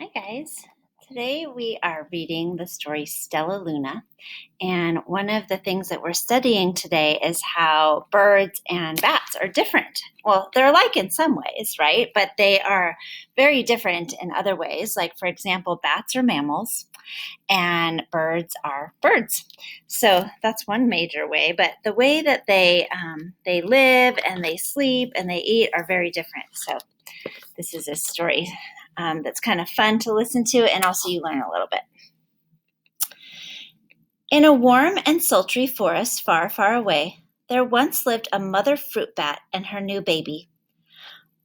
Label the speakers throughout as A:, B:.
A: Hi guys. Today we are reading the story Stellaluna, and one of the things that we're studying today is how birds and bats are different. Well, they're alike in some ways, right? But they are very different in other ways. Like, for example, bats are mammals and birds are birds. So that's one major way. But the way that they live and they sleep and they eat are very different. So this is a story that's kind of fun to listen to, and also you learn a little bit. In a warm and sultry forest far, far away, there once lived a mother fruit bat and her new baby.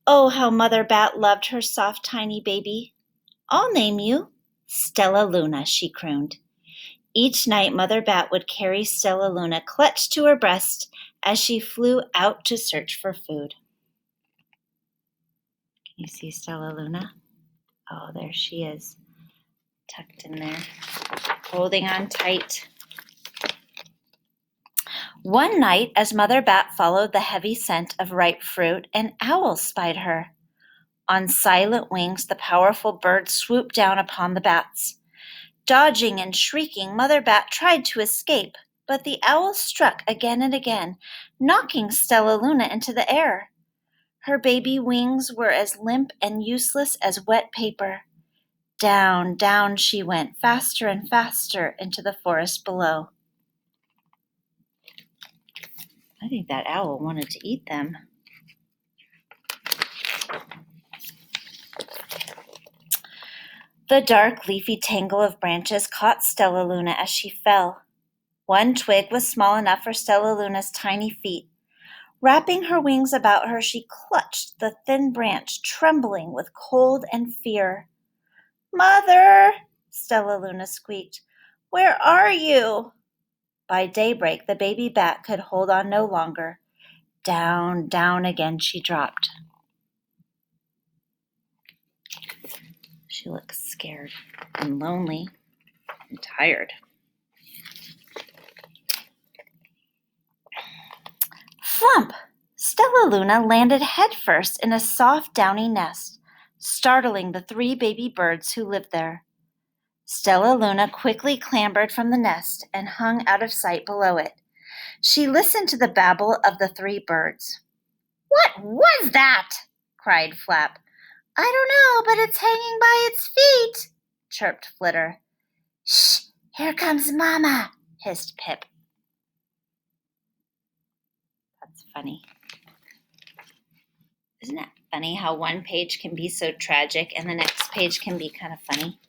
A: Oh, how Mother Bat loved her soft, tiny baby. I'll name you Stellaluna, she crooned. Each night, Mother Bat would carry Stellaluna clutched to her breast as she flew out to search for food. Can you see Stellaluna? Oh, there she is, tucked in there, holding on tight. One night, as Mother Bat followed the heavy scent of ripe fruit, an owl spied her. On silent wings, the powerful bird swooped down upon the bats. Dodging and shrieking, Mother Bat tried to escape, but the owl struck again and again, knocking Stellaluna into the air. Her baby wings were as limp and useless as wet paper. Down, down she went, faster and faster, into the forest below. I think that owl wanted to eat them. The dark, leafy tangle of branches caught Stellaluna as she fell. One twig was small enough for Stellaluna's tiny feet. Wrapping her wings about her, she clutched the thin branch, trembling with cold and fear. "Mother," Stellaluna squeaked, "where are you?" By daybreak, the baby bat could hold on no longer. Down, down again she dropped. She looks scared and lonely and tired. Flump! Stellaluna landed headfirst in a soft, downy nest, startling the 3 baby birds who lived there. Stellaluna quickly clambered from the nest and hung out of sight below it. She listened to the babble of the 3 birds. "What was that?" cried Flap. "I don't know, but it's hanging by its feet," chirped Flitter. "Shh! Here comes Mama," hissed Pip. That's funny. Isn't it funny how one page can be so tragic and the next page can be kind of funny?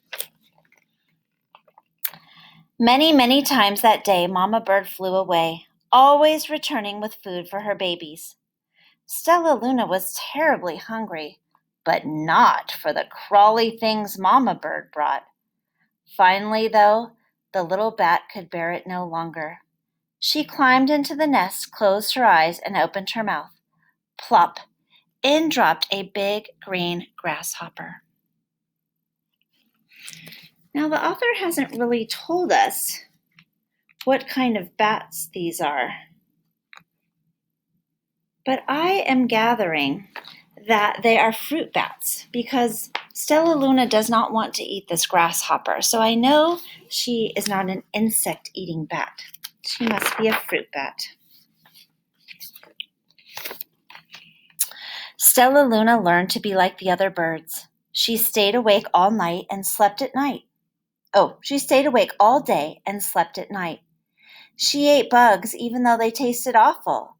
A: Many, many times that day, Mama Bird flew away, always returning with food for her babies. Stellaluna was terribly hungry, but not for the crawly things Mama Bird brought. Finally, though, the little bat could bear it no longer. She climbed into the nest, closed her eyes, and opened her mouth. Plop! In dropped a big green grasshopper. Now, the author hasn't really told us what kind of bats these are, but I am gathering that they are fruit bats because Stellaluna does not want to eat this grasshopper, so I know she is not an insect-eating bat. She must be a fruit bat. Stellaluna learned to be like the other birds. She stayed awake all night and slept at night. She stayed awake all day and slept at night. She ate bugs even though they tasted awful.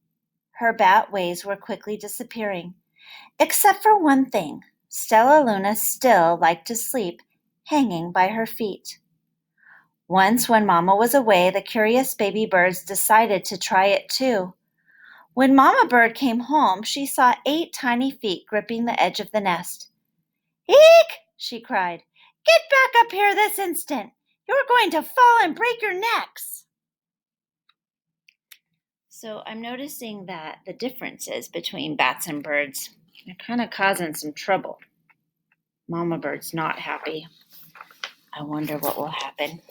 A: Her bat ways were quickly disappearing. Except for one thing, Stellaluna still liked to sleep, hanging by her feet. Once when Mama was away, the curious baby birds decided to try it too. When Mama Bird came home, she saw 8 tiny feet gripping the edge of the nest. "Eek!" she cried. "Get back up here this instant! You're going to fall and break your necks!" So I'm noticing that the differences between bats and birds are kind of causing some trouble. Mama Bird's not happy. I wonder what will happen.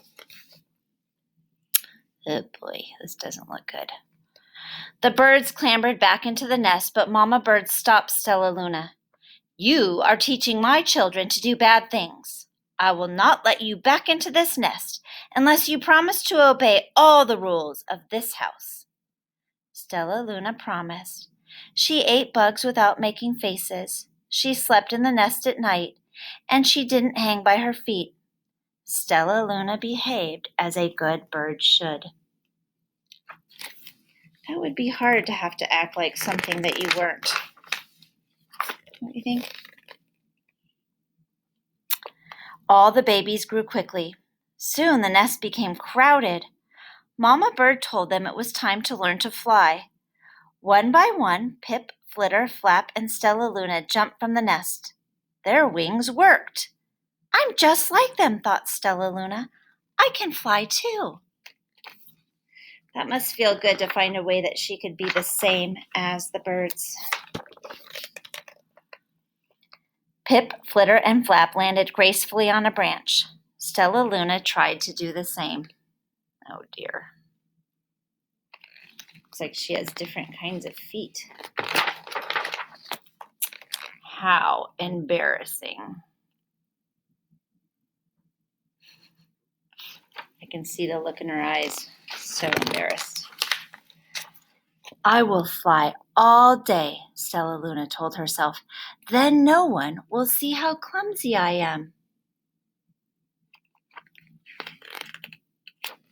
A: Oh boy, this doesn't look good. The birds clambered back into the nest, but Mama Bird stopped Stellaluna. "You are teaching my children to do bad things. I will not let you back into this nest unless you promise to obey all the rules of this house. Stellaluna promised. She ate bugs without making faces. She slept in the nest at night, and she didn't hang by her feet. Stellaluna behaved as a good bird should. That would be hard to have to act like something that you weren't. What do you think? All the babies grew quickly. Soon the nest became crowded. Mama Bird told them it was time to learn to fly. One by one, Pip, Flitter, Flap, and Stellaluna jumped from the nest. Their wings worked. I'm just like them, thought Stellaluna. I can fly too. That must feel good to find a way that she could be the same as the birds. Pip, Flitter, and Flap landed gracefully on a branch. Stellaluna tried to do the same. Oh dear. Looks like she has different kinds of feet. How embarrassing. I can see the look in her eyes. So embarrassed. I will fly all day, Stellaluna told herself. Then no one will see how clumsy I am.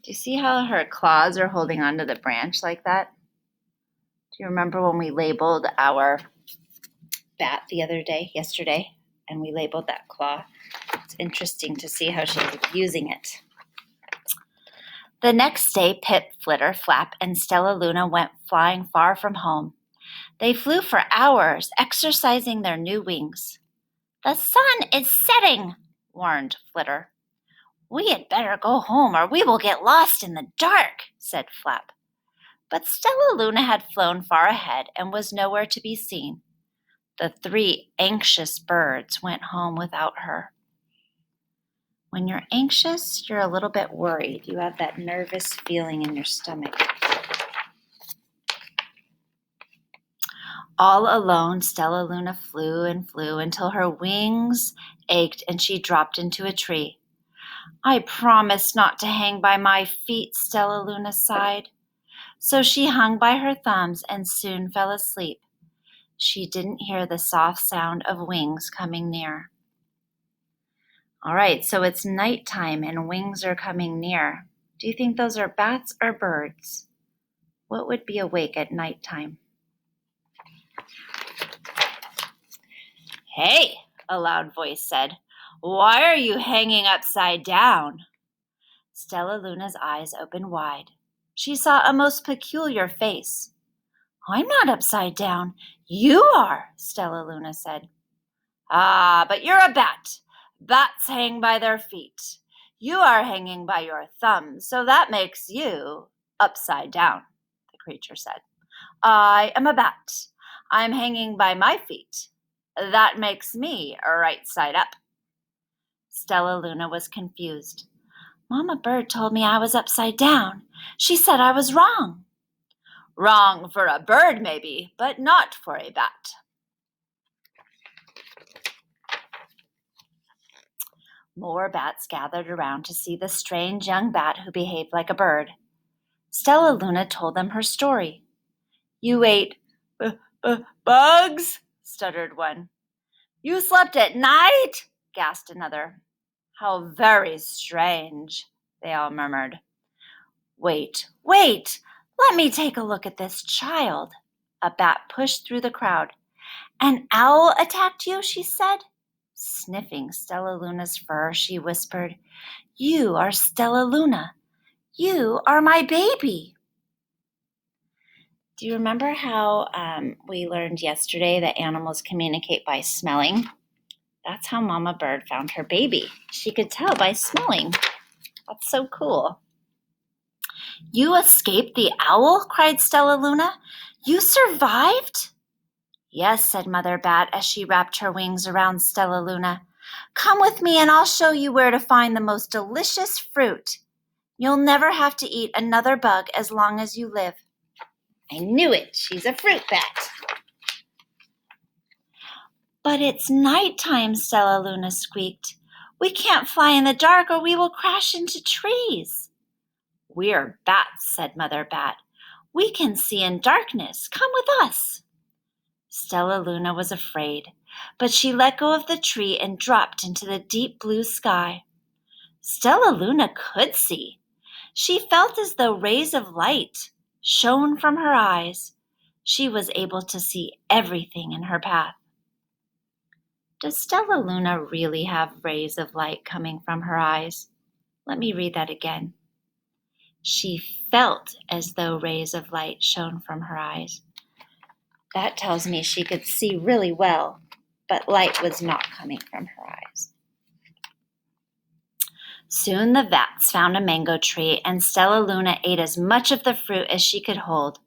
A: Do you see how her claws are holding onto the branch like that? Do you remember when we labeled our bat yesterday, and we labeled that claw? It's interesting to see how she's using it. The next day, Pip, Flitter, Flap, and Stellaluna went flying far from home. They flew for hours, exercising their new wings. The sun is setting, warned Flitter. We had better go home or we will get lost in the dark, said Flap. But Stellaluna had flown far ahead and was nowhere to be seen. The three anxious birds went home without her. When you're anxious, you're a little bit worried. You have that nervous feeling in your stomach. All alone, Stellaluna flew and flew until her wings ached and she dropped into a tree. I promised not to hang by my feet, Stellaluna sighed. So she hung by her thumbs and soon fell asleep. She didn't hear the soft sound of wings coming near. All right, so it's nighttime and wings are coming near. Do you think those are bats or birds? What would be awake at nighttime? Hey, a loud voice said. Why are you hanging upside down? Stellaluna's eyes opened wide. She saw a most peculiar face. I'm not upside down. You are, Stellaluna said. Ah, but you're a bat. Bats hang by their feet. You are hanging by your thumbs, so that makes you upside down, the creature said. I am a bat. I'm hanging by my feet. That makes me right side up. Stellaluna was confused. Mama Bird told me I was upside down. She said I was wrong. Wrong for a bird, maybe, but not for a bat. More bats gathered around to see the strange young bat who behaved like a bird. Stellaluna told them her story. You ate bugs? Stuttered one. You slept at night? Gasped another. How very strange, they all murmured. Wait, let me take a look at this child. A bat pushed through the crowd. An owl attacked you, she said. Sniffing Stellaluna's fur, she whispered, You are Stellaluna. You are my baby. Do you remember how we learned yesterday that animals communicate by smelling? That's how Mama Bird found her baby. She could tell by smelling. That's so cool. You escaped the owl? Cried Stellaluna. You survived? Yes, said Mother Bat as she wrapped her wings around Stellaluna. Come with me and I'll show you where to find the most delicious fruit. You'll never have to eat another bug as long as you live. I knew it. She's a fruit bat. But it's nighttime, Stellaluna squeaked. We can't fly in the dark or we will crash into trees. We're bats, said Mother Bat. We can see in darkness. Come with us. Stellaluna was afraid, but she let go of the tree and dropped into the deep blue sky. Stellaluna could see. She felt as though rays of light shone from her eyes. She was able to see everything in her path. Does Stellaluna really have rays of light coming from her eyes? Let me read that again. She felt as though rays of light shone from her eyes. That tells me she could see really well, but light was not coming from her eyes. Soon the Vats found a mango tree, and Stellaluna ate as much of the fruit as she could hold.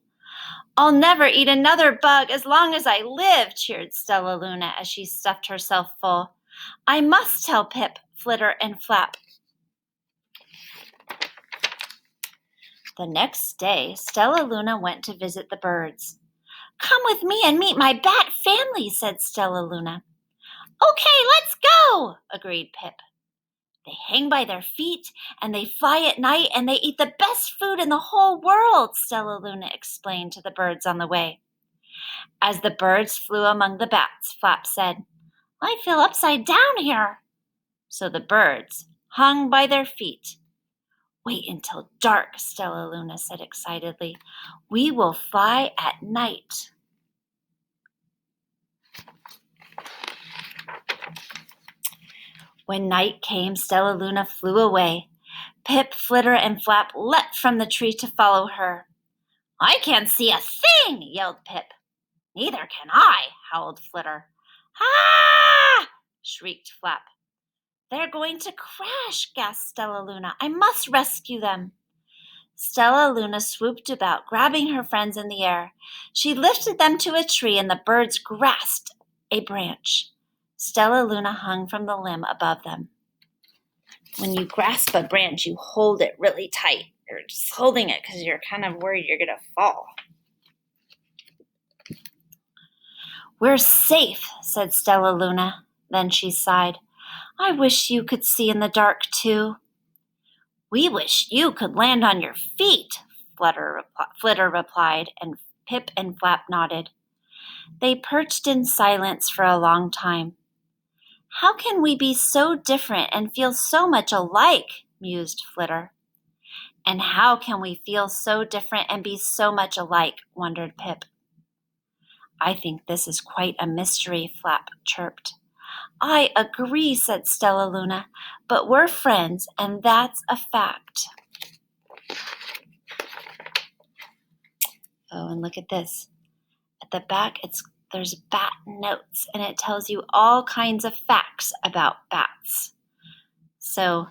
A: I'll never eat another bug as long as I live, cheered Stellaluna as she stuffed herself full. I must tell Pip, Flitter, and Flap. The next day, Stellaluna went to visit the birds. Come with me and meet my bat family, said Stellaluna. Okay, let's go, agreed Pip. They hang by their feet, and they fly at night, and they eat the best food in the whole world, Stellaluna explained to the birds on the way. As the birds flew among the bats, Flap said, I feel upside down here. So the birds hung by their feet. Wait until dark, Stellaluna said excitedly. We will fly at night. When night came, Stellaluna flew away. Pip, Flitter, and Flap leapt from the tree to follow her. I can't see a thing, yelled Pip. Neither can I, howled Flitter. Ah! Shrieked Flap. They're going to crash, gasped Stellaluna. I must rescue them. Stellaluna swooped about, grabbing her friends in the air. She lifted them to a tree, and the birds grasped a branch. Stellaluna hung from the limb above them. When you grasp a branch, you hold it really tight. You're just holding it because you're kind of worried you're going to fall. We're safe, said Stellaluna. Then she sighed. I wish you could see in the dark, too. We wish you could land on your feet, Flitter replied, and Pip and Flap nodded. They perched in silence for a long time. How can we be so different and feel so much alike, mused Flitter. And how can we feel so different and be so much alike, wondered Pip. I think this is quite a mystery, Flap chirped. I agree, said Stellaluna, but we're friends, and that's a fact. Oh, and look at this. At the back, there's bat notes, and it tells you all kinds of facts about bats. So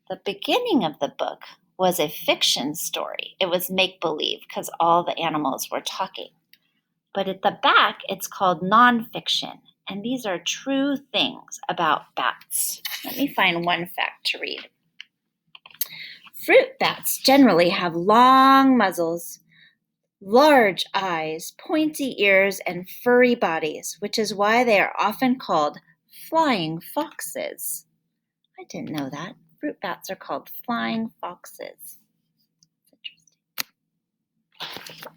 A: the beginning of the book was a fiction story. It was make-believe because all the animals were talking. But at the back, it's called nonfiction, and these are true things about bats. Let me find one fact to read. Fruit bats generally have long muzzles, large eyes, pointy ears, and furry bodies, which is why they are often called flying foxes. I didn't know that. Fruit bats are called flying foxes. That's interesting.